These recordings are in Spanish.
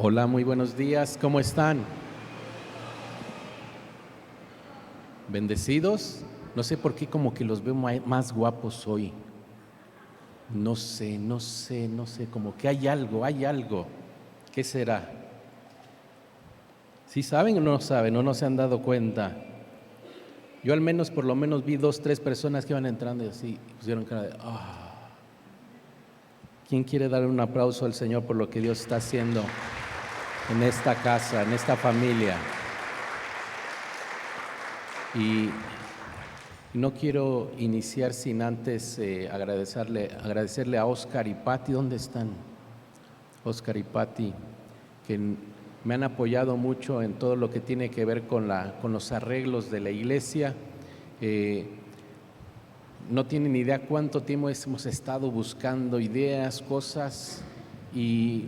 Hola, muy buenos días, ¿cómo están? ¿Bendecidos? No sé por qué como que los veo más guapos hoy. No sé, como que hay algo. ¿Qué será? ¿Sí saben o no saben o no se han dado cuenta? Yo al menos, por lo menos vi 2, 3 personas que iban entrando y así pusieron cara de ¿Quién quiere dar un aplauso al Señor por lo que Dios está haciendo en esta casa, en esta familia? Y no quiero iniciar sin antes agradecerle a Oscar y Patti. ¿Dónde están? Oscar y Patti, que me han apoyado mucho en todo lo que tiene que ver con los arreglos de la iglesia. No tienen ni idea cuánto tiempo hemos estado buscando ideas, cosas, y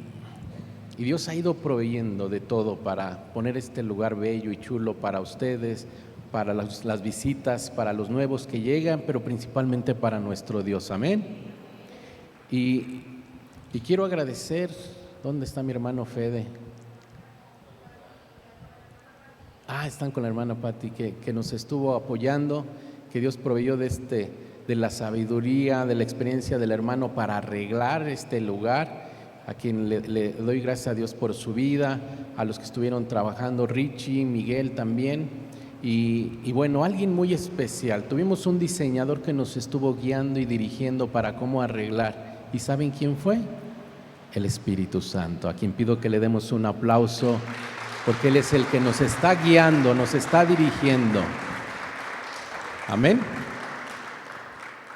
Dios ha ido proveyendo de todo para poner este lugar bello y chulo para ustedes, para las visitas, para los nuevos que llegan, pero principalmente para nuestro Dios. Amén. Y quiero agradecer, ¿dónde está mi hermano Fede? Están con la hermana Patti, que nos estuvo apoyando, que Dios proveyó de la sabiduría, de la experiencia del hermano para arreglar este lugar, a quien le doy gracias a Dios por su vida, a los que estuvieron trabajando, Richie, Miguel también, y bueno, alguien muy especial. Tuvimos un diseñador que nos estuvo guiando y dirigiendo para cómo arreglar, ¿y saben quién fue? El Espíritu Santo, a quien pido que le demos un aplauso, porque Él es el que nos está guiando, nos está dirigiendo. Amén.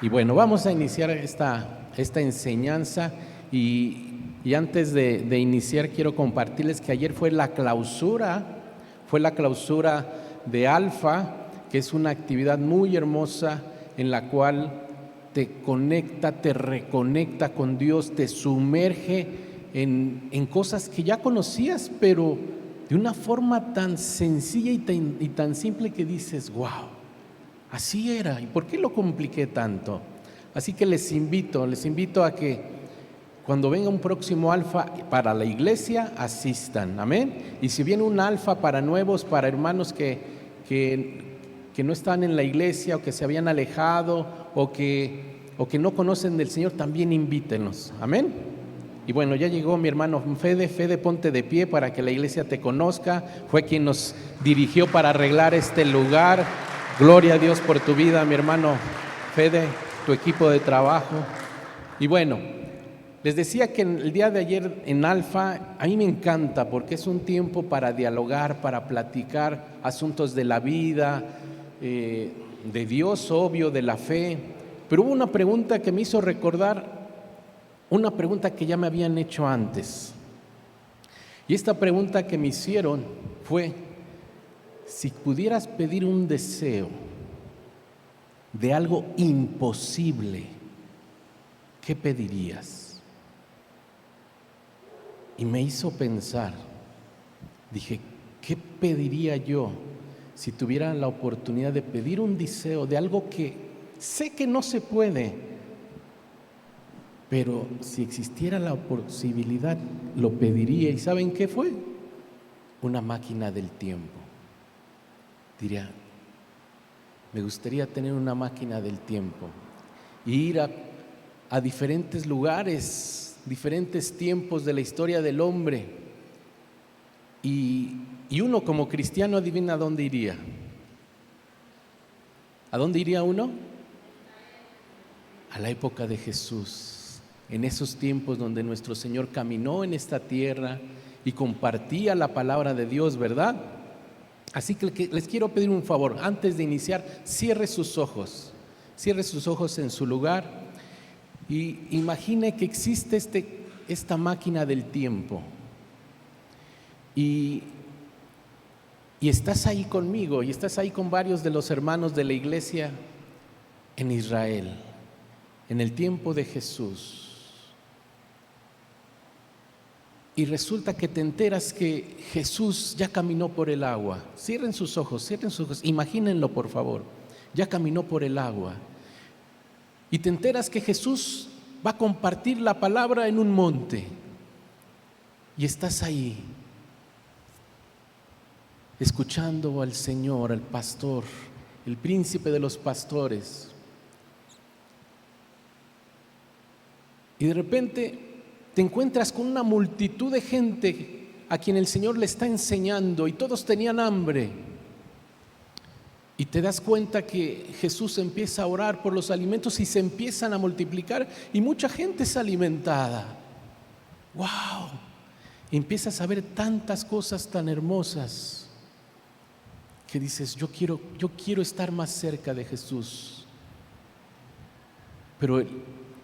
Y bueno, vamos a iniciar esta enseñanza y antes de iniciar quiero compartirles que ayer fue la clausura de Alfa, que es una actividad muy hermosa en la cual te conecta, te reconecta con Dios, te sumerge en cosas que ya conocías, pero de una forma tan sencilla y tan simple que dices, wow, así era, ¿y por qué lo compliqué tanto? Así que les invito a que cuando venga un próximo alfa para la iglesia, asistan, amén. Y si viene un alfa para nuevos, para hermanos que no están en la iglesia o que se habían alejado o que no conocen del Señor, también invítenlos, amén. Y bueno, ya llegó mi hermano Fede. Fede, ponte de pie para que la iglesia te conozca. Fue quien nos dirigió para arreglar este lugar. Gloria a Dios por tu vida, mi hermano Fede, tu equipo de trabajo. Y bueno, les decía que el día de ayer en Alfa, a mí me encanta porque es un tiempo para dialogar, para platicar asuntos de la vida, de Dios, obvio, de la fe. Pero hubo una pregunta que me hizo recordar una pregunta que ya me habían hecho antes. Y esta pregunta que me hicieron fue: si pudieras pedir un deseo de algo imposible, ¿qué pedirías? Y me hizo pensar. Dije, ¿qué pediría yo si tuviera la oportunidad de pedir un deseo de algo que sé que no se puede? Pero si existiera la posibilidad, lo pediría. ¿Y saben qué fue? Una máquina del tiempo. Diría, me gustaría tener una máquina del tiempo e ir a diferentes lugares, diferentes tiempos de la historia del hombre. Y uno como cristiano, adivina a dónde iría. ¿A dónde iría uno? A la época de Jesús. En esos tiempos donde nuestro Señor caminó en esta tierra y compartía la palabra de Dios, ¿verdad? Así que les quiero pedir un favor. Antes de iniciar, cierre sus ojos en su lugar y imagine que existe esta máquina del tiempo y estás ahí conmigo y estás ahí con varios de los hermanos de la iglesia en Israel, en el tiempo de Jesús. Y resulta que te enteras que Jesús ya caminó por el agua. Cierren sus ojos, imagínenlo por favor. Ya caminó por el agua. Y te enteras que Jesús va a compartir la palabra en un monte. y estás ahí, escuchando al Señor, al pastor, el príncipe de los pastores. Y de repente te encuentras con una multitud de gente a quien el Señor le está enseñando y todos tenían hambre. Y te das cuenta que Jesús empieza a orar por los alimentos y se empiezan a multiplicar y mucha gente es alimentada. ¡Wow! Y empiezas a ver tantas cosas tan hermosas que dices, yo quiero estar más cerca de Jesús. Pero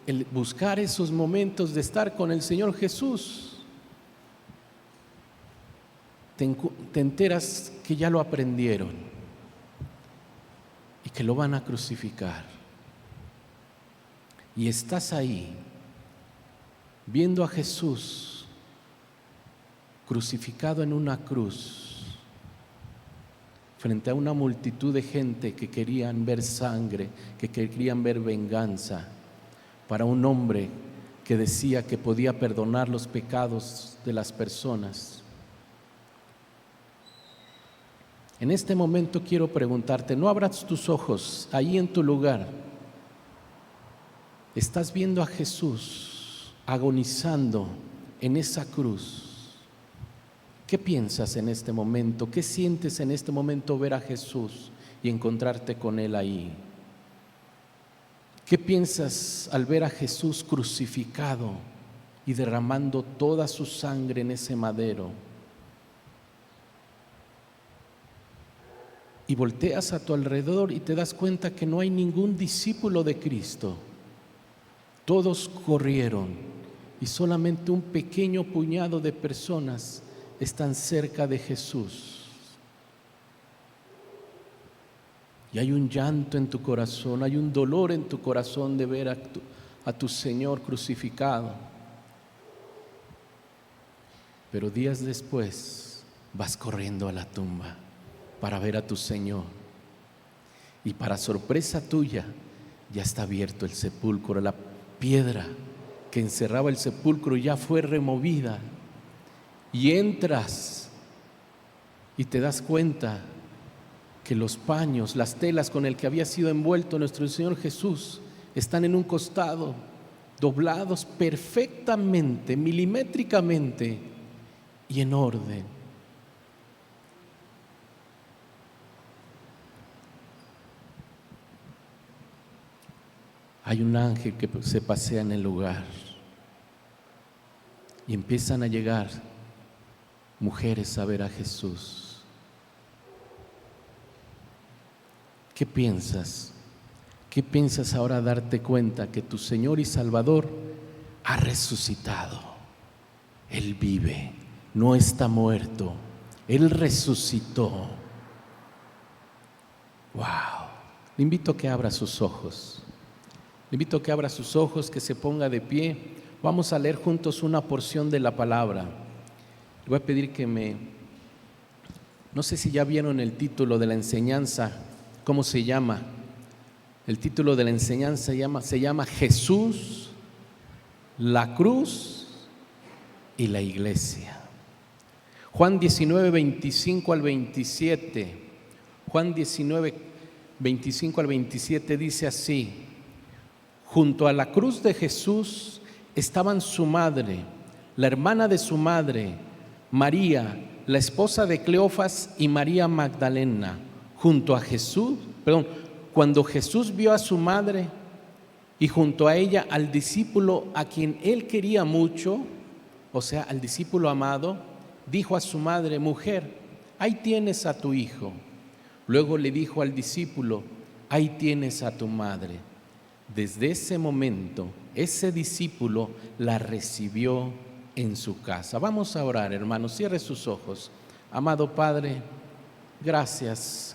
el buscar esos momentos de estar con el Señor Jesús, te enteras que ya lo aprendieron y que lo van a crucificar. Y estás ahí viendo a Jesús crucificado en una cruz frente a una multitud de gente que querían ver sangre, que querían ver venganza para un hombre que decía que podía perdonar los pecados de las personas. En este momento quiero preguntarte, no abras tus ojos ahí en tu lugar. Estás viendo a Jesús agonizando en esa cruz. ¿Qué piensas en este momento? ¿Qué sientes en este momento ver a Jesús y encontrarte con Él ahí? ¿Qué piensas al ver a Jesús crucificado y derramando toda su sangre en ese madero? Y volteas a tu alrededor y te das cuenta que no hay ningún discípulo de Cristo. Todos corrieron y solamente un pequeño puñado de personas están cerca de Jesús. Y hay un llanto en tu corazón, hay un dolor en tu corazón de ver a tu Señor crucificado. Pero días después vas corriendo a la tumba para ver a tu Señor. Y para sorpresa tuya, ya está abierto el sepulcro, la piedra que encerraba el sepulcro ya fue removida. Y entras y te das cuenta que los paños, las telas con el que había sido envuelto nuestro Señor Jesús están en un costado, doblados perfectamente, milimétricamente y en orden. Hay un ángel que se pasea en el lugar y empiezan a llegar mujeres a ver a Jesús. ¿Qué piensas? ¿Qué piensas ahora darte cuenta que tu Señor y Salvador ha resucitado? Él vive, no está muerto, Él resucitó. ¡Wow! Le invito a que abra sus ojos. Le invito a que abra sus ojos, que se ponga de pie. Vamos a leer juntos una porción de la palabra. Le voy a pedir que no sé si ya vieron el título de la enseñanza, ¿cómo se llama? El título de la enseñanza se llama Jesús, la cruz y la iglesia. Juan 19, 25 al 27. Juan 19, 25 al 27 dice así: junto a la cruz de Jesús estaban su madre, la hermana de su madre, María, la esposa de Cleofas, y María Magdalena. Junto a Jesús, cuando Jesús vio a su madre y junto a ella al discípulo a quien él quería mucho, o sea, al discípulo amado, dijo a su madre: mujer, ahí tienes a tu hijo. Luego le dijo al discípulo: ahí tienes a tu madre. Desde ese momento, ese discípulo la recibió en su casa. Vamos a orar, hermanos. Cierre sus ojos. Amado Padre, gracias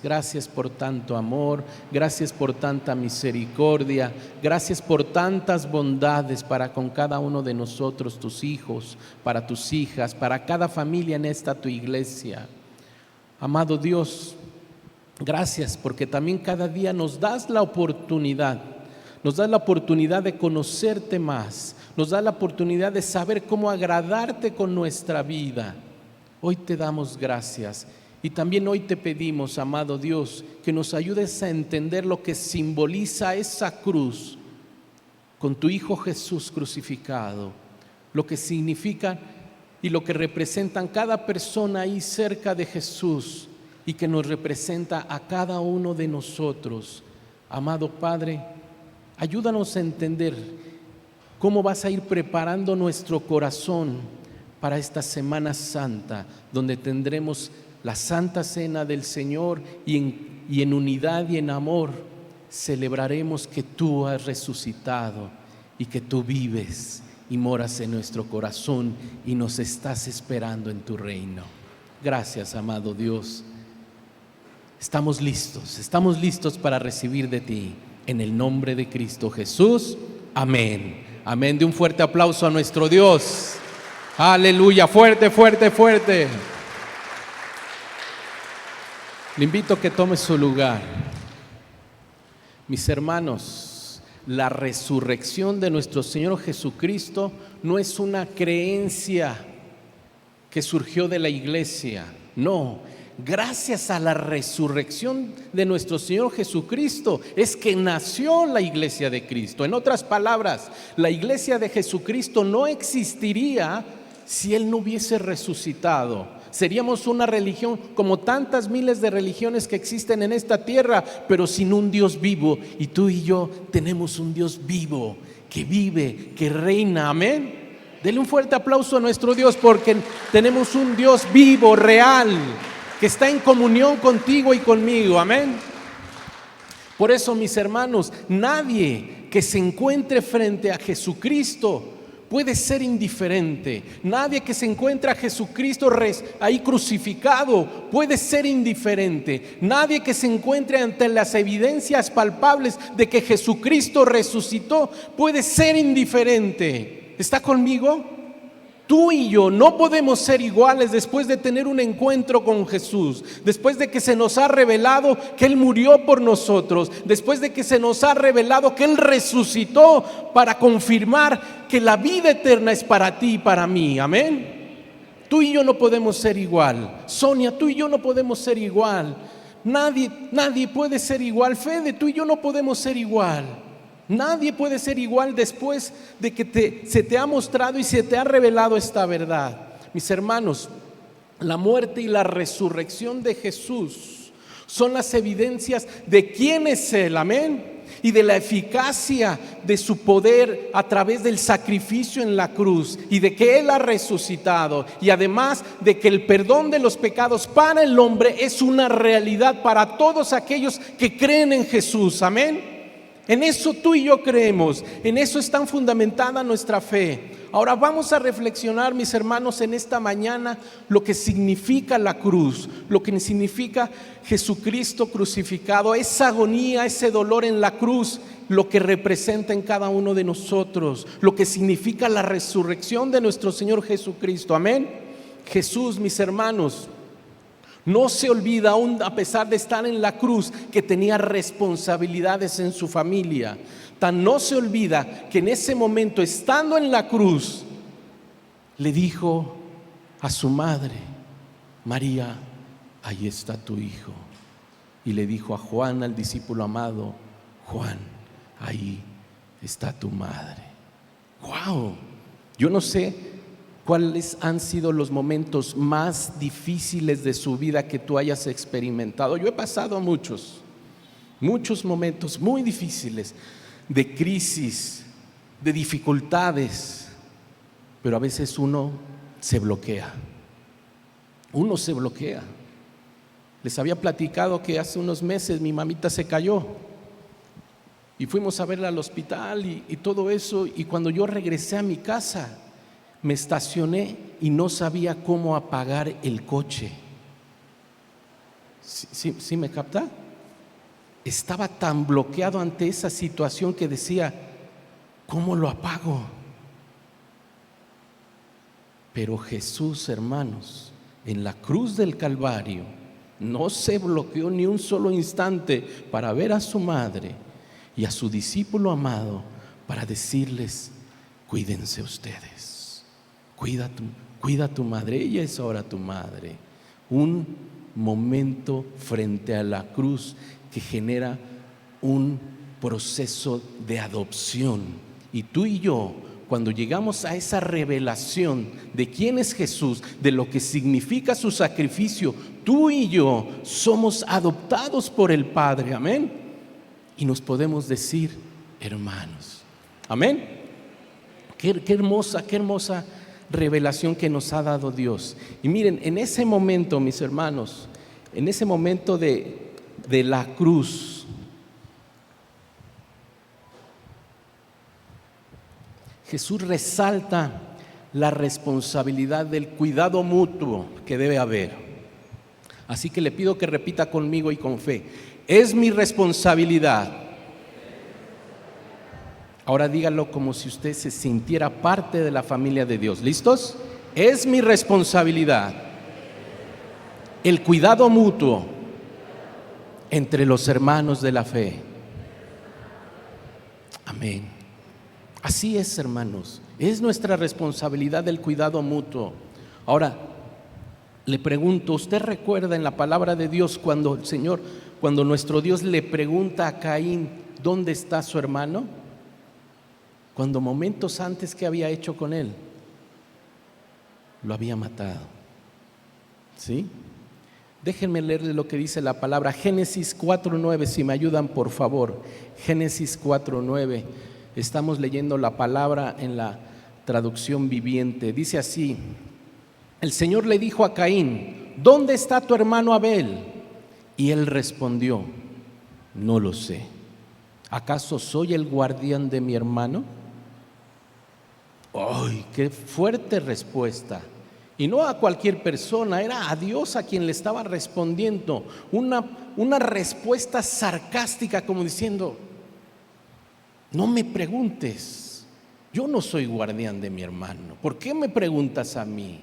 por tanto amor, gracias por tanta misericordia, gracias por tantas bondades para con cada uno de nosotros, tus hijos, para tus hijas, para cada familia en esta tu iglesia. Amado Dios, gracias porque también cada día nos das la oportunidad de conocerte más, nos da la oportunidad de saber cómo agradarte con nuestra vida. Hoy te damos gracias y también hoy te pedimos, amado Dios, que nos ayudes a entender lo que simboliza esa cruz con tu Hijo Jesús crucificado, lo que significa y lo que representan cada persona ahí cerca de Jesús y que nos representa a cada uno de nosotros. Amado Padre, ayúdanos a entender cómo vas a ir preparando nuestro corazón para esta Semana Santa, donde tendremos la Santa Cena del Señor y en unidad y en amor celebraremos que tú has resucitado y que tú vives y moras en nuestro corazón y nos estás esperando en tu reino. Gracias, amado Dios. Estamos listos para recibir de ti. En el nombre de Cristo Jesús. Amén. Amén. De un fuerte aplauso a nuestro Dios. Aleluya. Fuerte, fuerte, fuerte. Le invito a que tome su lugar. Mis hermanos, la resurrección de nuestro Señor Jesucristo no es una creencia que surgió de la iglesia. No, gracias a la resurrección de nuestro Señor Jesucristo es que nació la iglesia de Cristo. En otras palabras, la iglesia de Jesucristo no existiría si Él no hubiese resucitado. Seríamos una religión como tantas miles de religiones que existen en esta tierra, pero sin un Dios vivo. Y tú y yo tenemos un Dios vivo, que vive, que reina. Amén. Dele un fuerte aplauso a nuestro Dios, porque tenemos un Dios vivo, real, que está en comunión contigo y conmigo. Amén. Por eso, mis hermanos, nadie que se encuentre frente a Jesucristo puede ser indiferente. Nadie que se encuentra a Jesucristo ahí crucificado puede ser indiferente. Nadie que se encuentre ante las evidencias palpables de que Jesucristo resucitó puede ser indiferente. ¿Está conmigo? Tú y yo no podemos ser iguales después de tener un encuentro con Jesús, después de que se nos ha revelado que Él murió por nosotros, después de que se nos ha revelado que Él resucitó para confirmar que la vida eterna es para ti y para mí. Amén. Tú y yo no podemos ser igual. Sonia, tú y yo no podemos ser igual. Nadie puede ser igual. Fede, tú y yo no podemos ser igual. Nadie puede ser igual después de que se te ha mostrado y se te ha revelado esta verdad. Mis hermanos, la muerte y la resurrección de Jesús son las evidencias de quién es Él, amén, y de la eficacia de su poder a través del sacrificio en la cruz y de que Él ha resucitado, y además de que el perdón de los pecados para el hombre es una realidad para todos aquellos que creen en Jesús, amén. En eso tú y yo creemos, en eso está fundamentada nuestra fe. Ahora vamos a reflexionar, mis hermanos, en esta mañana lo que significa la cruz, lo que significa Jesucristo crucificado, esa agonía, ese dolor en la cruz, lo que representa en cada uno de nosotros, lo que significa la resurrección de nuestro Señor Jesucristo. Amén. Jesús, mis hermanos, no se olvida, aún a pesar de estar en la cruz, que tenía responsabilidades en su familia. Tan no se olvida que en ese momento, estando en la cruz, le dijo a su madre: María, ahí está tu hijo. Y le dijo a Juan, al discípulo amado: Juan, ahí está tu madre. ¡Wow! Yo no sé ¿cuáles han sido los momentos más difíciles de su vida que tú hayas experimentado? Yo he pasado muchos momentos muy difíciles, de crisis, de dificultades, pero a veces uno se bloquea. Les había platicado que hace unos meses mi mamita se cayó y fuimos a verla al hospital y todo eso, y cuando yo regresé a mi casa, me estacioné y no sabía cómo apagar el coche. ¿Sí me capta? Estaba tan bloqueado ante esa situación que decía: ¿cómo lo apago? Pero Jesús, hermanos, en la cruz del Calvario, no se bloqueó ni un solo instante para ver a su madre y a su discípulo amado, para decirles: cuídense ustedes. Cuida a tu madre, ella es ahora tu madre. Un momento frente a la cruz que genera un proceso de adopción. Y tú y yo, cuando llegamos a esa revelación de quién es Jesús, de lo que significa su sacrificio, tú y yo somos adoptados por el Padre, amén. Y nos podemos decir hermanos, amén. Qué hermosa revelación que nos ha dado Dios. Y miren, en ese momento, mis hermanos, en ese momento de la cruz, Jesús resalta la responsabilidad del cuidado mutuo que debe haber. Así que le pido que repita conmigo y con fe: es mi responsabilidad. Ahora dígalo como si usted se sintiera parte de la familia de Dios. ¿Listos? Es mi responsabilidad el cuidado mutuo entre los hermanos de la fe. Amén. Así es, hermanos, es nuestra responsabilidad el cuidado mutuo. Ahora, le pregunto, ¿usted recuerda en la palabra de Dios cuando nuestro Dios le pregunta a Caín dónde está su hermano? Cuando momentos antes, ¿qué había hecho con él? Lo había matado. ¿Sí? Déjenme leerles lo que dice la palabra. Génesis 4:9, si me ayudan por favor. Génesis 4:9. Estamos leyendo la palabra en la traducción viviente. Dice así: el Señor le dijo a Caín, ¿dónde está tu hermano Abel? Y él respondió, no lo sé. ¿Acaso soy el guardián de mi hermano? ¡Ay, qué fuerte respuesta! Y no a cualquier persona, era a Dios a quien le estaba respondiendo. Una respuesta sarcástica, como diciendo, no me preguntes, yo no soy guardián de mi hermano. ¿Por qué me preguntas a mí?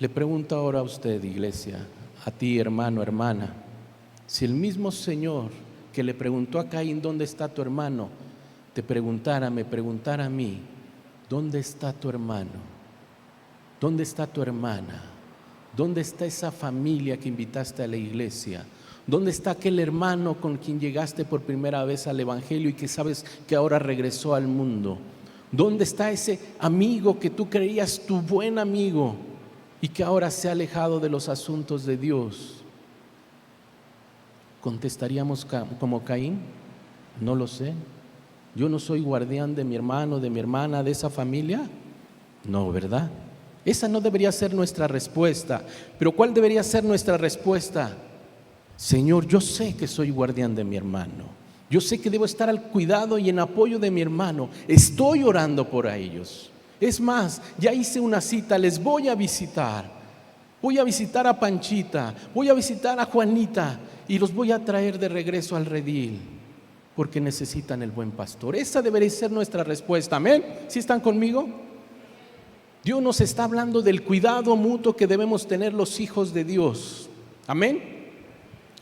Le pregunto ahora a usted, iglesia, a ti, hermano, hermana, si el mismo Señor que le preguntó a Caín, ¿dónde está tu hermano?, me preguntara a mí, ¿dónde está tu hermano? ¿Dónde está tu hermana? ¿Dónde está esa familia que invitaste a la iglesia? ¿Dónde está aquel hermano con quien llegaste por primera vez al evangelio y que sabes que ahora regresó al mundo? ¿Dónde está ese amigo que tú creías tu buen amigo y que ahora se ha alejado de los asuntos de Dios? ¿Contestaríamos como Caín? No lo sé. ¿Yo no soy guardián de mi hermano, de mi hermana, de esa familia? No, ¿verdad? Esa no debería ser nuestra respuesta. Pero ¿cuál debería ser nuestra respuesta? Señor, yo sé que soy guardián de mi hermano. Yo sé que debo estar al cuidado y en apoyo de mi hermano. Estoy orando por ellos. Es más, ya hice una cita, les voy a visitar. Voy a visitar a Panchita, voy a visitar a Juanita y los voy a traer de regreso al redil porque necesitan el buen pastor. Esa debería ser nuestra respuesta. ¿Amén? ¿Sí están conmigo? Dios nos está hablando del cuidado mutuo que debemos tener los hijos de Dios. Amén.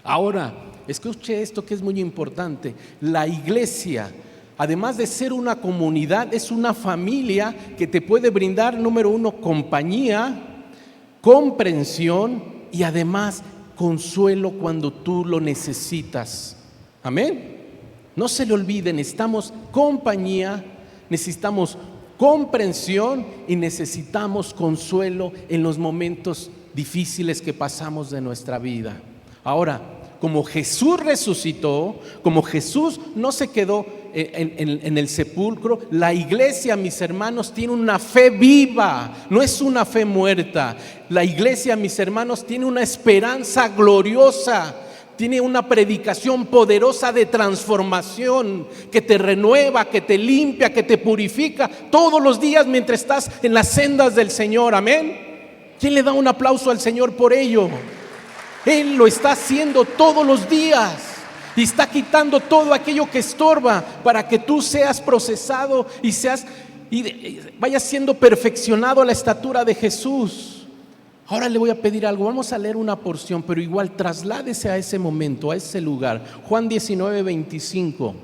Ahora, escuche esto que es muy importante. La iglesia, además de ser una comunidad, es una familia que te puede brindar, número uno, compañía, comprensión y además consuelo cuando tú lo necesitas. Amén. No se le olviden, necesitamos compañía, necesitamos comprensión y necesitamos consuelo en los momentos difíciles que pasamos de nuestra vida. Ahora, como Jesús resucitó, como Jesús no se quedó en el sepulcro, la iglesia, mis hermanos, tiene una fe viva, no es una fe muerta. La iglesia, mis hermanos, tiene una esperanza gloriosa, tiene una predicación poderosa de transformación que te renueva, que te limpia, que te purifica todos los días mientras estás en las sendas del Señor. Amén. ¿Quién le da un aplauso al Señor por ello? Él lo está haciendo todos los días y está quitando todo aquello que estorba para que tú seas procesado y vayas siendo perfeccionado a la estatura de Jesús. Ahora le voy a pedir algo, vamos a leer una porción, pero igual trasládese a ese momento, a ese lugar. Juan 19:25.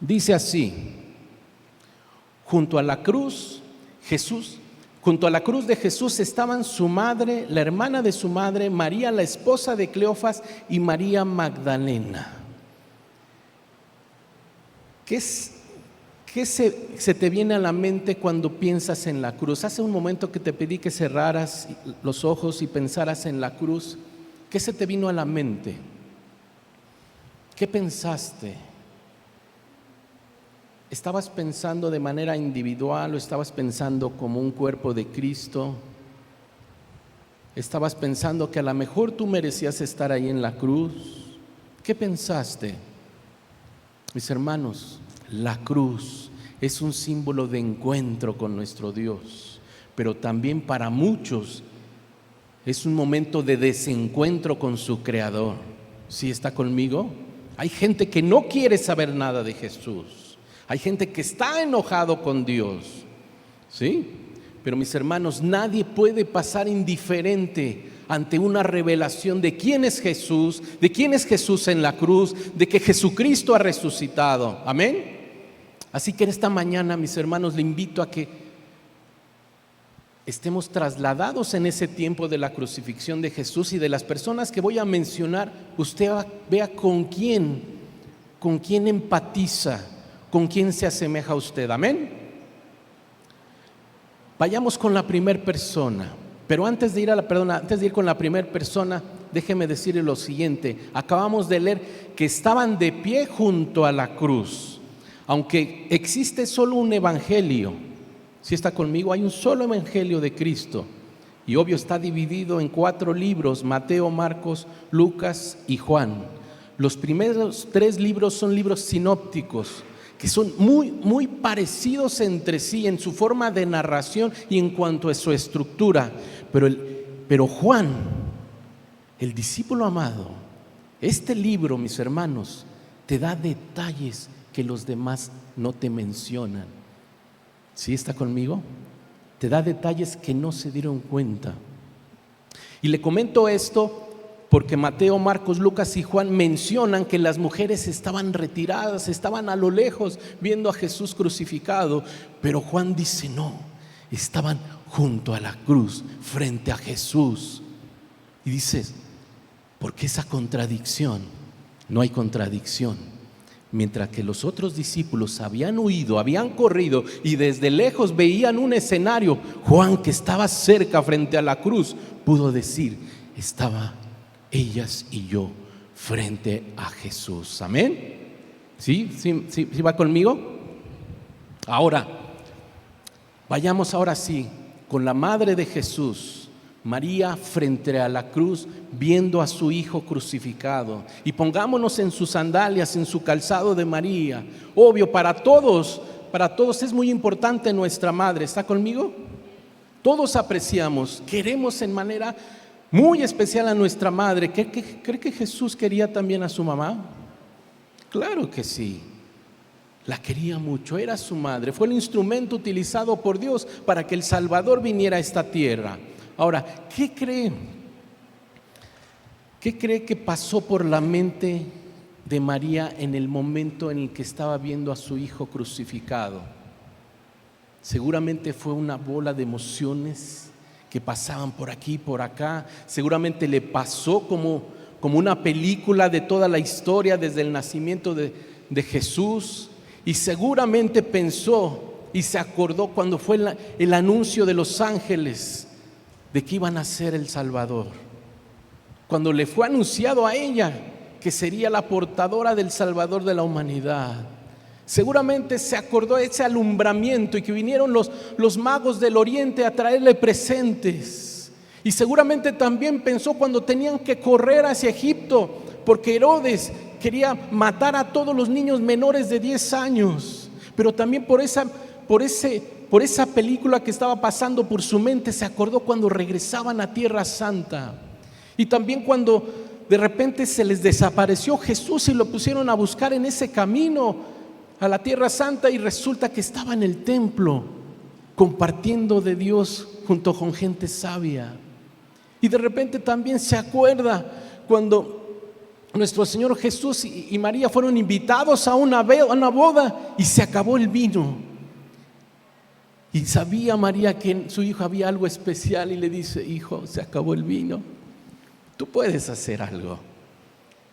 Dice así: junto a la cruz de Jesús estaban su madre, la hermana de su madre, María, la esposa de Cleofas, y María Magdalena. ¿Qué se te viene a la mente cuando piensas en la cruz? Hace un momento que te pedí que cerraras los ojos y pensaras en la cruz. ¿Qué se te vino a la mente? ¿Qué pensaste? ¿Estabas pensando de manera individual o estabas pensando como un cuerpo de Cristo? ¿Estabas pensando que a lo mejor tú merecías estar ahí en la cruz? ¿Qué pensaste? Mis hermanos, la cruz es un símbolo de encuentro con nuestro Dios, pero también para muchos es un momento de desencuentro con su Creador. ¿Sí está conmigo? Hay gente que no quiere saber nada de Jesús. Hay gente que está enojado con Dios. ¿Sí? Pero mis hermanos, nadie puede pasar indiferente ante una revelación de quién es Jesús, de quién es Jesús en la cruz, de que Jesucristo ha resucitado. Amén. Así que en esta mañana, mis hermanos, le invito a que estemos trasladados en ese tiempo de la crucifixión de Jesús, y de las personas que voy a mencionar, usted vea con quién empatiza, con quién se asemeja a usted. Amén. Vayamos con la primera persona. Pero antes de ir con la primera persona, déjeme decirle lo siguiente. Acabamos de leer que estaban de pie junto a la cruz. Aunque existe solo un evangelio, si está conmigo, hay un solo evangelio de Cristo. Y obvio está dividido en 4 libros: Mateo, Marcos, Lucas y Juan. Los primeros 3 libros son libros sinópticos, que son muy parecidos entre sí en su forma de narración y en cuanto a su estructura. Pero Juan, el discípulo amado, este libro, mis hermanos, te da detalles que los demás no te mencionan. ¿Sí está conmigo? Te da detalles que no se dieron cuenta. Y le comento esto porque Mateo, Marcos, Lucas y Juan mencionan que las mujeres estaban retiradas, estaban a lo lejos viendo a Jesús crucificado, pero Juan dice no, estaban junto a la cruz, frente a Jesús. Y dices, ¿por qué esa contradicción? No hay contradicción. Mientras que los otros discípulos habían huido, habían corrido y desde lejos veían un escenario, Juan, que estaba cerca frente a la cruz, pudo decir, estaba ellas y yo frente a Jesús. Amén. ¿Sí va conmigo? Ahora, vayamos ahora sí con la madre de Jesús, María, frente a la cruz, viendo a su hijo crucificado. Y pongámonos en sus sandalias, en su calzado de María. Obvio, para todos es muy importante nuestra madre. ¿Está conmigo? Todos apreciamos, queremos en manera muy especial a nuestra madre. ¿Cree que Jesús quería también a su mamá? Claro que sí. La quería mucho, era su madre. Fue el instrumento utilizado por Dios para que el Salvador viniera a esta tierra. Ahora, ¿qué cree que pasó por la mente de María en el momento en el que estaba viendo a su hijo crucificado? Seguramente fue una bola de emociones que pasaban por aquí y por acá. Seguramente le pasó como una película de toda la historia desde el nacimiento de Jesús. Y seguramente pensó y se acordó cuando fue el anuncio de los ángeles de que iban a ser el Salvador. Cuando le fue anunciado a ella que sería la portadora del Salvador de la humanidad. Seguramente se acordó de ese alumbramiento y que vinieron los magos del oriente a traerle presentes. Y seguramente también pensó cuando tenían que correr hacia Egipto porque Herodes quería matar a todos los niños menores de 10 años. Pero también por esa película que estaba pasando por su mente se acordó cuando regresaban a Tierra Santa. Y también cuando de repente se les desapareció Jesús y lo pusieron a buscar en ese camino a la Tierra Santa, y resulta que estaba en el templo compartiendo de Dios junto con gente sabia. Y de repente también se acuerda cuando nuestro Señor Jesús y María fueron invitados a una boda y se acabó el vino. Y sabía María que en su hijo había algo especial y le dice: hijo, se acabó el vino, tú puedes hacer algo.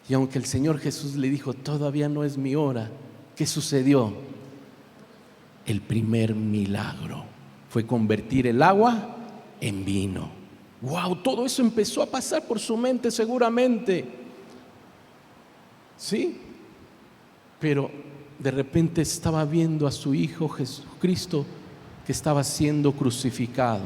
Y aunque el Señor Jesús le dijo: todavía no es mi hora, ¿qué sucedió? El primer milagro fue convertir el agua en vino. ¡Wow! Todo eso empezó a pasar por su mente seguramente. ¿Sí? Pero de repente estaba viendo a su Hijo Jesucristo que estaba siendo crucificado.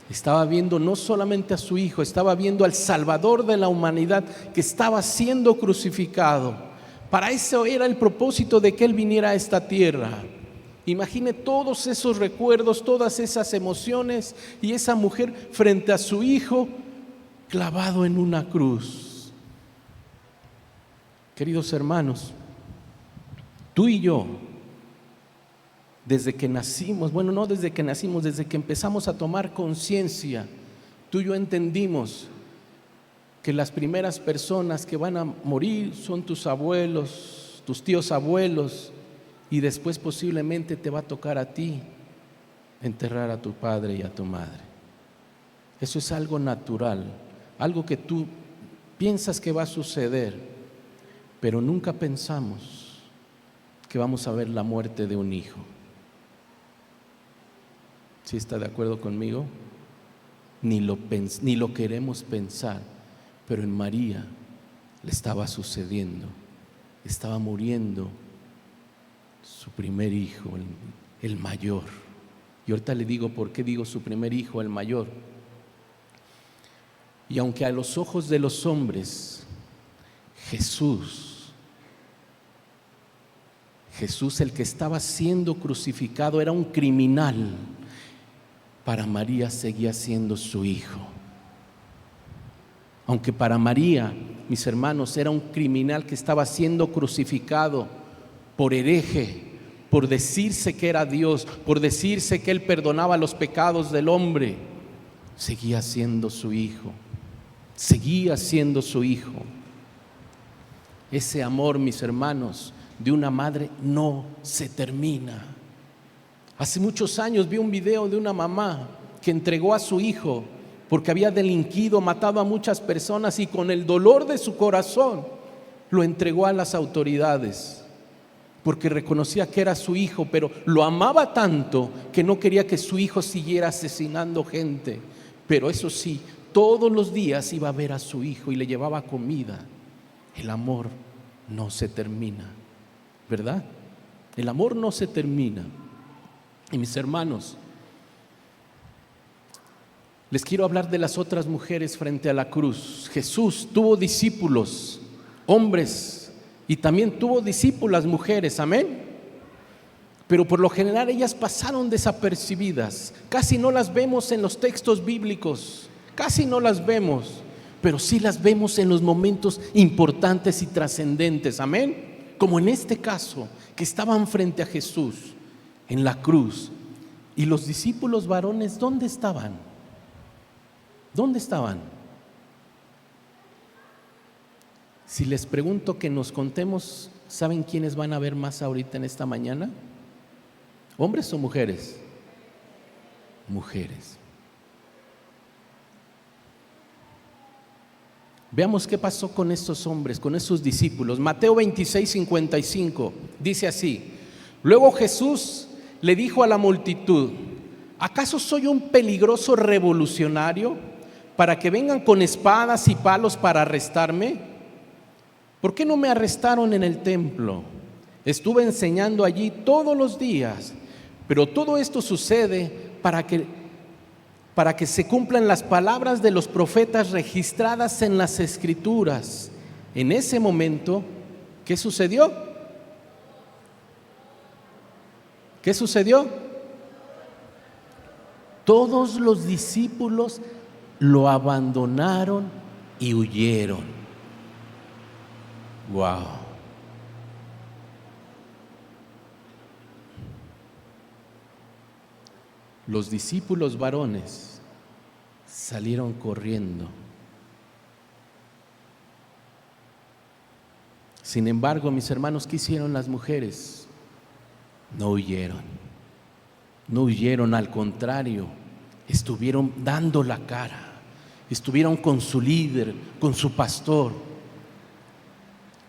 Estaba viendo no solamente a su Hijo, estaba viendo al Salvador de la humanidad que estaba siendo crucificado. Para eso era el propósito de que Él viniera a esta tierra. Imagine todos esos recuerdos, todas esas emociones y esa mujer frente a su Hijo clavado en una cruz. Queridos hermanos, tú y yo, desde que nacimos, bueno, no desde que nacimos, desde que empezamos a tomar conciencia, tú y yo entendimos que las primeras personas que van a morir son tus abuelos, tus tíos abuelos, y después posiblemente te va a tocar a ti enterrar a tu padre y a tu madre. Eso es algo natural, algo que tú piensas que va a suceder, pero nunca pensamos que vamos a ver la muerte de un hijo. ¿Sí está de acuerdo conmigo? Ni lo queremos pensar, pero en María le estaba sucediendo, estaba muriendo su primer hijo, el mayor. Y ahorita le digo por qué digo su primer hijo, el mayor. Y aunque a los ojos de los hombres Jesús, el que estaba siendo crucificado, era un criminal, para María seguía siendo su hijo. Aunque para María, mis hermanos, era un criminal que estaba siendo crucificado por hereje, por decirse que era Dios, por decirse que Él perdonaba los pecados del hombre, seguía siendo su hijo, seguía siendo su hijo. Ese amor, mis hermanos, de una madre no se termina. Hace muchos años vi un video de una mamá que entregó a su hijo porque había delinquido, matado a muchas personas, y con el dolor de su corazón lo entregó a las autoridades porque reconocía que era su hijo, pero lo amaba tanto que no quería que su hijo siguiera asesinando gente. Pero eso sí, todos los días iba a ver a su hijo y le llevaba comida. El amor no se termina, ¿verdad? El amor no se termina. Y mis hermanos, les quiero hablar de las otras mujeres frente a la cruz. Jesús tuvo discípulos, hombres, y también tuvo discípulas mujeres, amén. Pero por lo general ellas pasaron desapercibidas. Casi no las vemos en los textos bíblicos, casi no las vemos, pero sí las vemos en los momentos importantes y trascendentes, amén. Como en este caso, que estaban frente a Jesús en la cruz. Y los discípulos varones, ¿dónde estaban? ¿Dónde estaban? Si les pregunto que nos contemos, ¿saben quiénes van a ver más ahorita en esta mañana? ¿Hombres o mujeres? Mujeres. Veamos qué pasó con estos hombres, con estos discípulos. Mateo 26:55 dice así: luego Jesús le dijo a la multitud: ¿acaso soy un peligroso revolucionario para que vengan con espadas y palos para arrestarme? ¿Por qué no me arrestaron en el templo? Estuve enseñando allí todos los días, pero todo esto sucede para que se cumplan las palabras de los profetas registradas en las Escrituras. En ese momento, ¿qué sucedió? ¿Qué sucedió? Todos los discípulos lo abandonaron y huyeron. Wow. Los discípulos varones salieron corriendo. Sin embargo, mis hermanos, ¿qué hicieron las mujeres? No huyeron, no huyeron, al contrario, estuvieron dando la cara, estuvieron con su líder, con su pastor.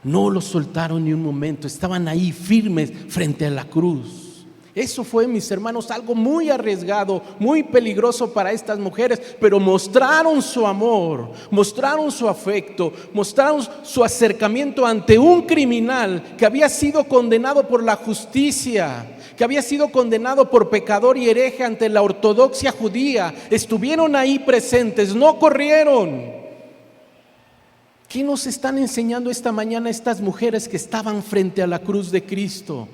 No lo soltaron ni un momento, estaban ahí firmes frente a la cruz. Eso fue, mis hermanos, algo muy arriesgado, muy peligroso para estas mujeres, pero mostraron su amor, mostraron su afecto, mostraron su acercamiento ante un criminal que había sido condenado por la justicia, que había sido condenado por pecador y hereje ante la ortodoxia judía. Estuvieron ahí presentes, no corrieron. ¿Qué nos están enseñando esta mañana estas mujeres que estaban frente a la cruz de Cristo?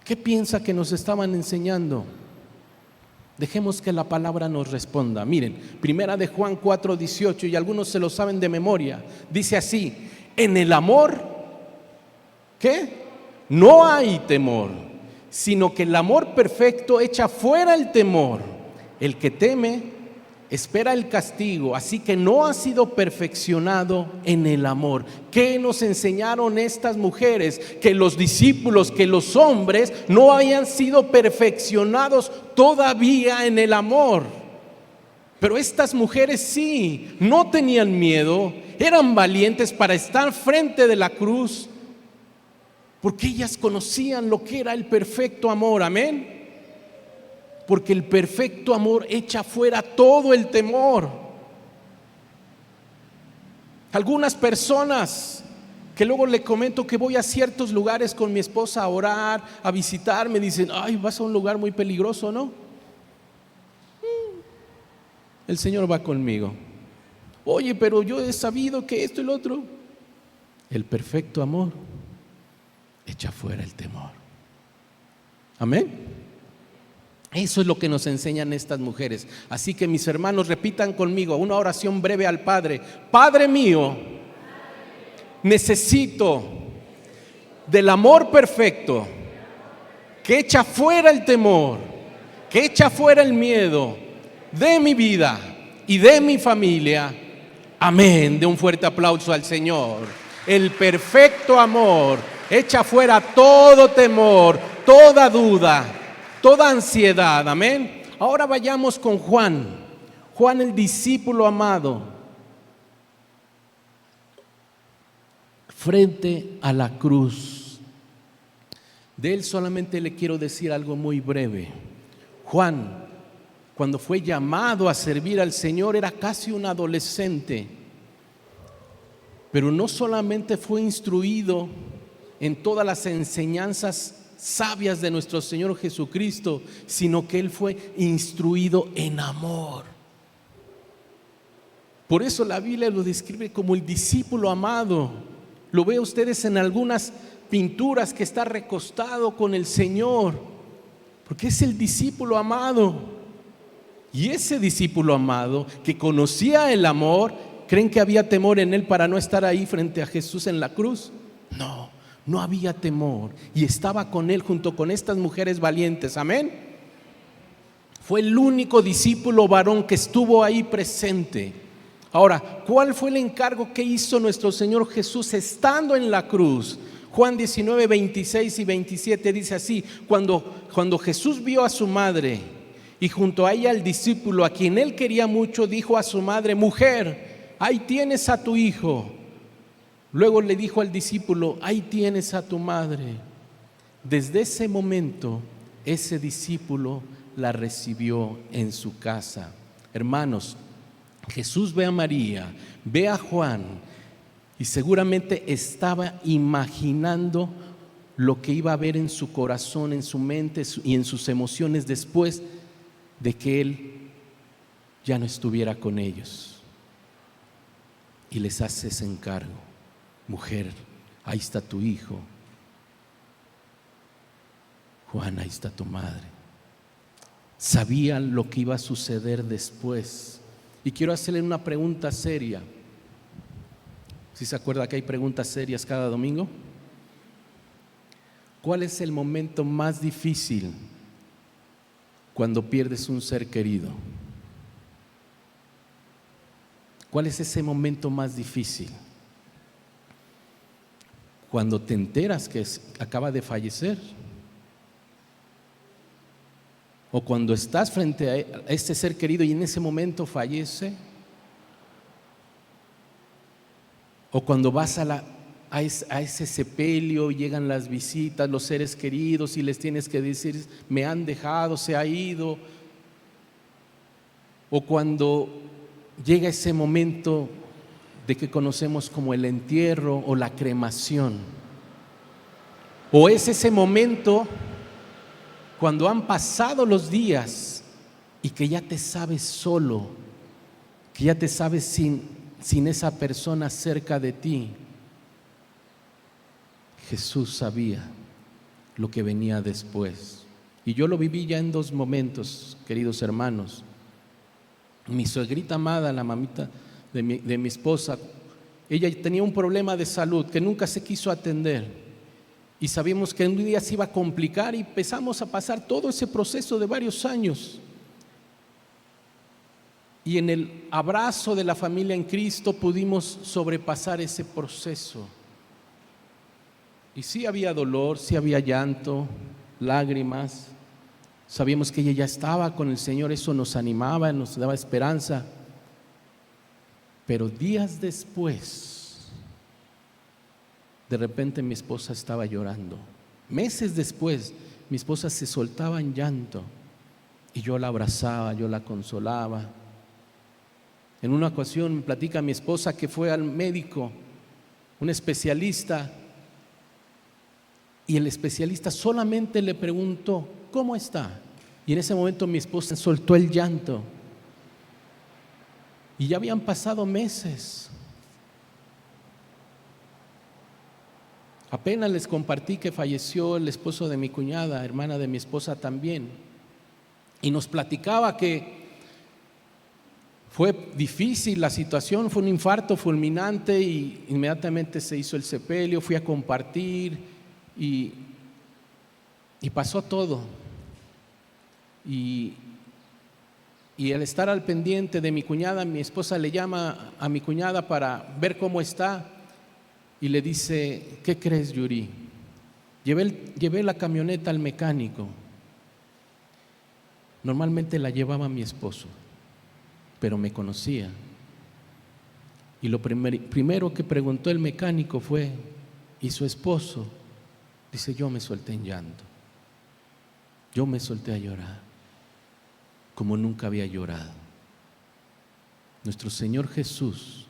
¿Qué piensa que nos estaban enseñando? Dejemos que la palabra nos responda. Miren, primera de Juan 4:18, y algunos se lo saben de memoria. Dice así: en el amor, ¿qué? No hay temor, sino que el amor perfecto echa fuera el temor. El que teme espera el castigo, así que no ha sido perfeccionado en el amor. ¿Qué nos enseñaron estas mujeres? Que los discípulos, que los hombres no habían sido perfeccionados todavía en el amor. Pero estas mujeres sí, no tenían miedo, eran valientes para estar frente de la cruz, porque ellas conocían lo que era el perfecto amor. Amén. Porque el perfecto amor echa fuera todo el temor. Algunas personas que luego le comento que voy a ciertos lugares con mi esposa a orar, a visitar, me dicen: ay, vas a un lugar muy peligroso, ¿no? El Señor va conmigo. Oye, pero yo he sabido que esto y lo otro. El perfecto amor echa fuera el temor. Amén. Eso es lo que nos enseñan estas mujeres. Así que, mis hermanos, repitan conmigo una oración breve al Padre. Padre mío, necesito del amor perfecto que echa fuera el temor, que echa fuera el miedo de mi vida y de mi familia. Amén. De un fuerte aplauso al Señor. El perfecto amor echa fuera todo temor, toda duda, toda ansiedad. Amén. Ahora vayamos con Juan. Juan, el discípulo amado, frente a la cruz. De él solamente le quiero decir algo muy breve. Juan, cuando fue llamado a servir al Señor, era casi un adolescente, pero no solamente fue instruido en todas las enseñanzas sabias de nuestro Señor Jesucristo, sino que él fue instruido en amor. Por eso la Biblia lo describe como el discípulo amado. Lo ve ustedes en algunas pinturas que está recostado con el Señor, porque es el discípulo amado. Y ese discípulo amado que conocía el amor, ¿creen que había temor en él para no estar ahí frente a Jesús en la cruz? No, no había temor, y estaba con él junto con estas mujeres valientes. Amén. Fue el único discípulo varón que estuvo ahí presente. Ahora, ¿cuál fue el encargo que hizo nuestro Señor Jesús estando en la cruz? Juan 19, 26 y 27 dice así: cuando Jesús vio a su madre y junto a ella al discípulo a quien él quería mucho, dijo a su madre: mujer, ahí tienes a tu hijo. Luego le dijo al discípulo: ahí tienes a tu madre. Desde ese momento, ese discípulo la recibió en su casa. Hermanos, Jesús ve a María, ve a Juan, y seguramente estaba imaginando lo que iba a ver en su corazón, en su mente y en sus emociones después de que él ya no estuviera con ellos. Y les hace ese encargo: mujer, ahí está tu hijo. Juan, ahí está tu madre. Sabían lo que iba a suceder después. Y quiero hacerle una pregunta seria. ¿Sí se acuerda que hay preguntas serias cada domingo? ¿Cuál es el momento más difícil cuando pierdes un ser querido? ¿Cuál es ese momento más difícil? cuando te enteras que acaba de fallecer, o cuando estás frente a este ser querido y en ese momento fallece, o cuando vas a ese sepelio, llegan las visitas, los seres queridos y les tienes que decir, me han dejado, se ha ido, o cuando llega ese momento de que conocemos como el entierro o la cremación, o es ese momento cuando han pasado los días y que ya te sabes solo, que ya te sabes sin esa persona cerca de ti. Jesús sabía lo que venía después. Y yo lo viví ya en 2 momentos, queridos hermanos. Mi suegrita amada, la mamita de mi esposa, ella tenía un problema de salud que nunca se quiso atender. Y sabíamos que un día se iba a complicar y empezamos a pasar todo ese proceso de varios años. Y en el abrazo de la familia en Cristo pudimos sobrepasar ese proceso. Y sí había dolor, sí había llanto, lágrimas. Sabíamos que ella ya estaba con el Señor, eso nos animaba, nos daba esperanza. Pero días después, de repente mi esposa estaba llorando. Meses después, mi esposa se soltaba en llanto y yo la abrazaba, yo la consolaba. En una ocasión me platica mi esposa que fue al médico, un especialista, y el especialista solamente le preguntó, ¿cómo está? Y en ese momento mi esposa soltó el llanto. Y ya habían pasado meses. Apenas les compartí que falleció el esposo de mi cuñada, hermana de mi esposa también. Y nos platicaba que fue difícil la situación, fue un infarto fulminante y inmediatamente se hizo el sepelio, fui a compartir y pasó todo. Y al estar al pendiente de mi cuñada, mi esposa le llama a mi cuñada para ver cómo está y le dice, ¿qué crees, Yuri? Llevé la camioneta al mecánico. Normalmente la llevaba mi esposo, pero me conocía. Y lo primero que preguntó el mecánico fue, ¿y su esposo? Dice, yo me solté en llanto. Yo me solté a llorar, como nunca había llorado. Nuestro Señor Jesús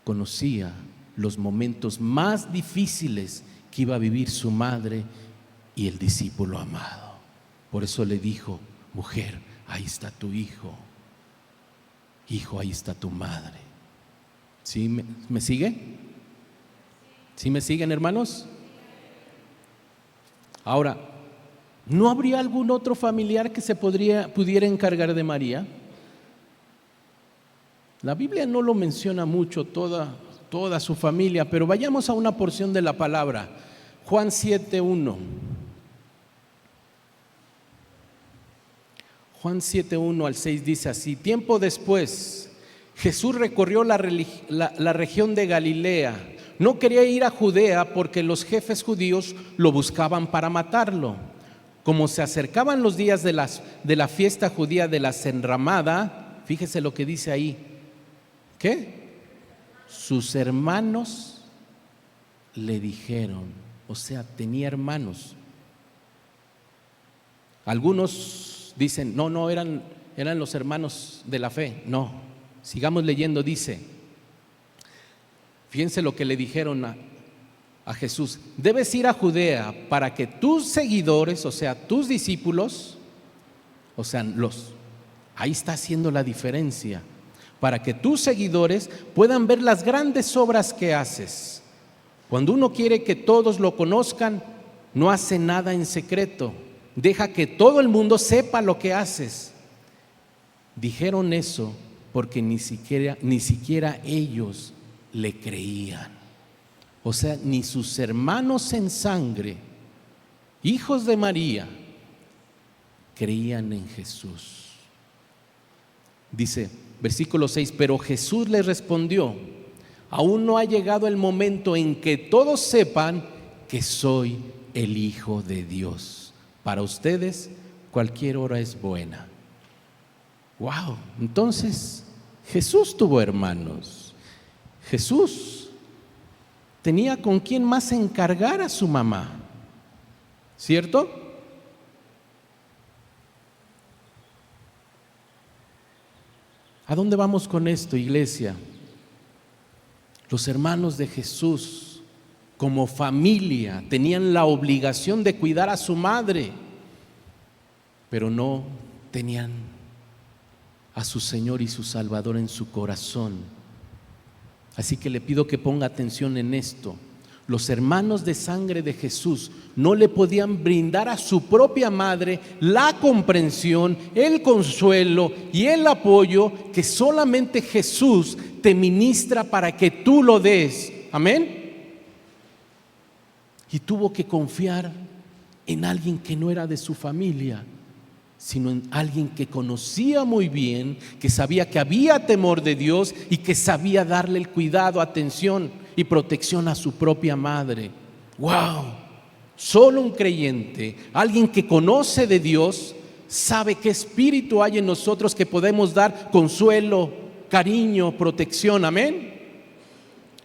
conocía los momentos más difíciles que iba a vivir su madre y el discípulo amado. Por eso le dijo, mujer, ahí está tu hijo. Hijo, ahí está tu madre. ¿Sí me sigue? ¿Sí me siguen, hermanos? Ahora, ¿no habría algún otro familiar que se pudiera encargar de María? La Biblia no lo menciona mucho, toda su familia, pero vayamos a una porción de la palabra. Juan 7:1. Juan 7:1 al 6 dice así: tiempo después, Jesús recorrió la región de Galilea. No quería ir a Judea porque los jefes judíos lo buscaban para matarlo. Como se acercaban los días de la fiesta judía de la enramada, fíjese lo que dice ahí. ¿Qué? Sus hermanos le dijeron, o sea, tenía hermanos. Algunos dicen, no, eran los hermanos de la fe. No, sigamos leyendo, dice, fíjense lo que le dijeron a Jesús: debes ir a Judea para que tus seguidores, o sea, tus discípulos, o sea, ahí está haciendo la diferencia, para que tus seguidores puedan ver las grandes obras que haces. Cuando uno quiere que todos lo conozcan, no hace nada en secreto, deja que todo el mundo sepa lo que haces. Dijeron eso porque ni siquiera ellos le creían. O sea, ni sus hermanos en sangre, hijos de María, creían en Jesús. Dice, versículo 6, pero Jesús les respondió: Aún no ha llegado el momento en que todos sepan que soy el Hijo de Dios. Para ustedes, cualquier hora es buena. Wow, entonces Jesús tuvo hermanos. Jesús tenía con quién más encargar a su mamá, ¿cierto? ¿A dónde vamos con esto, iglesia? Los hermanos de Jesús, como familia, tenían la obligación de cuidar a su madre, pero no tenían a su Señor y su Salvador en su corazón. Así que le pido que ponga atención en esto. Los hermanos de sangre de Jesús no le podían brindar a su propia madre la comprensión, el consuelo y el apoyo que solamente Jesús te ministra para que tú lo des. Amén. Y tuvo que confiar en alguien que no era de su familia, sino en alguien que conocía muy bien, que sabía que había temor de Dios y que sabía darle el cuidado, atención y protección a su propia madre. ¡Wow! Solo un creyente, alguien que conoce de Dios, sabe qué espíritu hay en nosotros que podemos dar consuelo, cariño, protección. Amén.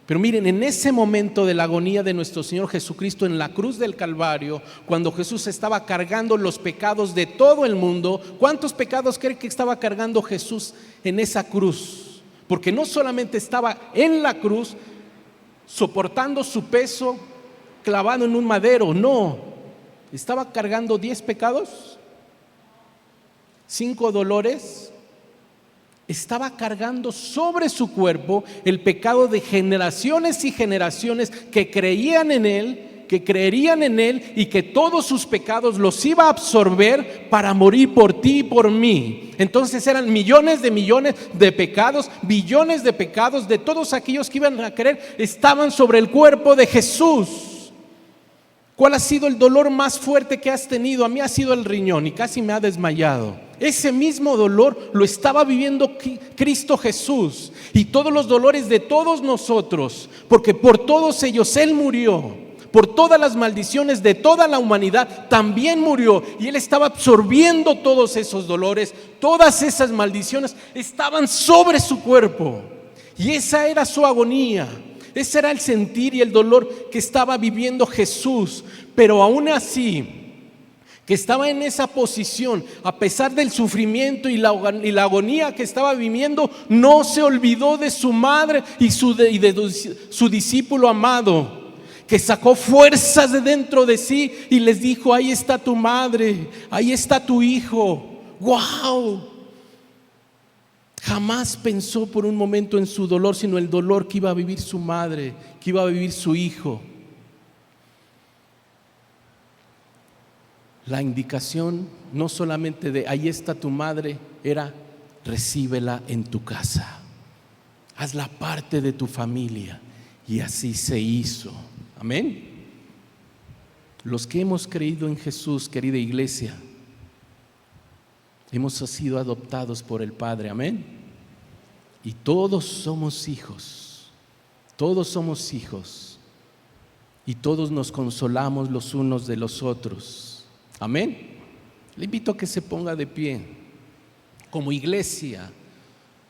Pero miren, en ese momento de la agonía de nuestro Señor Jesucristo en la cruz del Calvario, cuando Jesús estaba cargando los pecados de todo el mundo, ¿cuántos pecados creen que estaba cargando Jesús en esa cruz? Porque no solamente estaba en la cruz soportando su peso clavado en un madero, no, estaba cargando 10 pecados, 5 dolores. Estaba cargando sobre su cuerpo el pecado de generaciones y generaciones que creían en Él, que creerían en Él y que todos sus pecados los iba a absorber para morir por ti y por mí. Entonces eran millones de pecados, billones de pecados de todos aquellos que iban a creer, estaban sobre el cuerpo de Jesús. ¿Cuál ha sido el dolor más fuerte que has tenido? A mí ha sido el riñón y casi me ha desmayado. Ese mismo dolor lo estaba viviendo Cristo Jesús y todos los dolores de todos nosotros, porque por todos ellos Él murió, por todas las maldiciones de toda la humanidad también murió, y Él estaba absorbiendo todos esos dolores, todas esas maldiciones estaban sobre su cuerpo, y esa era su agonía. Ese era el sentir y el dolor que estaba viviendo Jesús. Pero aún así, que estaba en esa posición, a pesar del sufrimiento y la agonía que estaba viviendo, no se olvidó de su madre y de su discípulo amado, que sacó fuerzas de dentro de sí y les dijo: ahí está tu madre, ahí está tu hijo. ¡Wow! Jamás pensó por un momento en su dolor, sino el dolor que iba a vivir su madre, que iba a vivir su hijo. La indicación no solamente de ahí está tu madre, era: recíbela en tu casa, hazla parte de tu familia. Y así se hizo. Amén. Los que hemos creído en Jesús, querida iglesia, hemos sido adoptados por el Padre, amén. Y todos somos hijos, todos somos hijos, y todos nos consolamos los unos de los otros, amén. Le invito a que se ponga de pie. Como iglesia,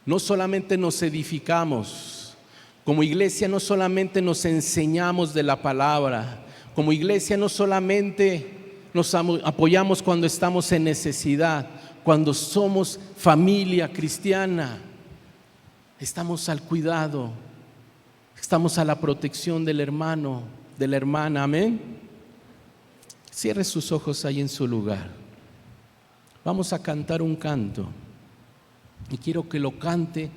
no solamente nos edificamos, como iglesia no solamente nos enseñamos de la palabra, como iglesia no solamente nos apoyamos cuando estamos en necesidad, cuando somos familia cristiana, estamos al cuidado, estamos a la protección del hermano, de la hermana, amén. Cierre sus ojos ahí en su lugar. Vamos a cantar un canto y quiero que lo cante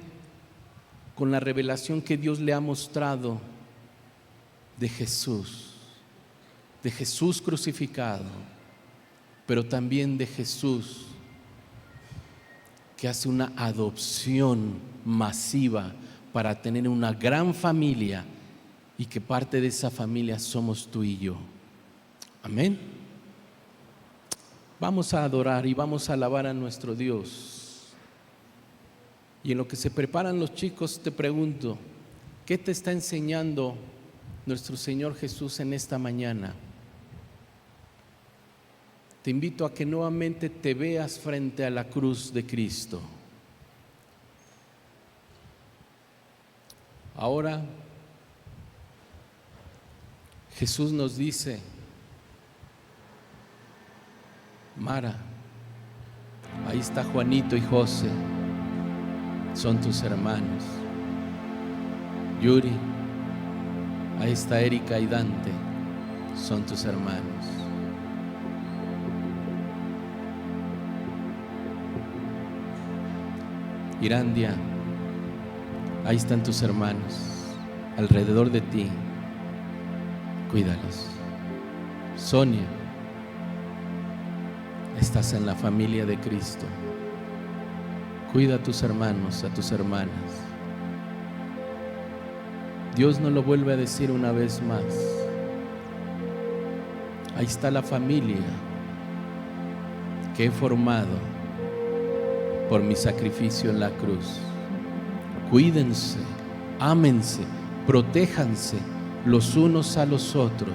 con la revelación que Dios le ha mostrado de Jesús crucificado, pero también de Jesús que hace una adopción masiva para tener una gran familia, y que parte de esa familia somos tú y yo. Amén. Vamos a adorar y vamos a alabar a nuestro Dios. Y en lo que se preparan los chicos, te pregunto: ¿Qué te está enseñando nuestro Señor Jesús en esta mañana? Te invito a que nuevamente te veas frente a la cruz de Cristo. Ahora Jesús nos dice: Mara, ahí está Juanito y José, son tus hermanos. Yuri, ahí está Erika y Dante, son tus hermanos. Irandia, ahí están tus hermanos, alrededor de ti, cuídalos. Sonia, estás en la familia de Cristo, cuida a tus hermanos, a tus hermanas. Dios nos lo vuelve a decir una vez más. Ahí está la familia que he formado por mi sacrificio en la cruz. Cuídense, ámense, protéjanse los unos a los otros.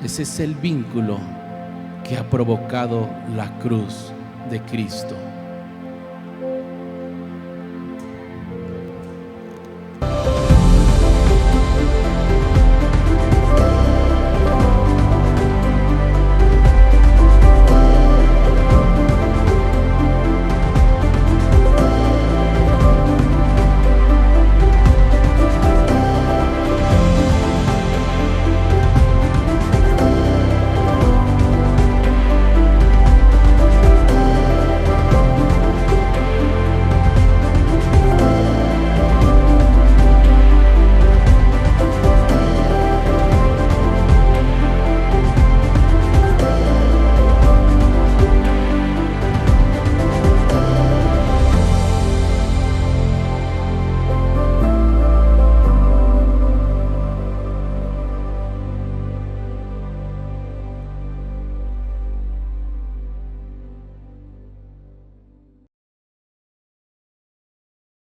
Ese es el vínculo que ha provocado la cruz de Cristo.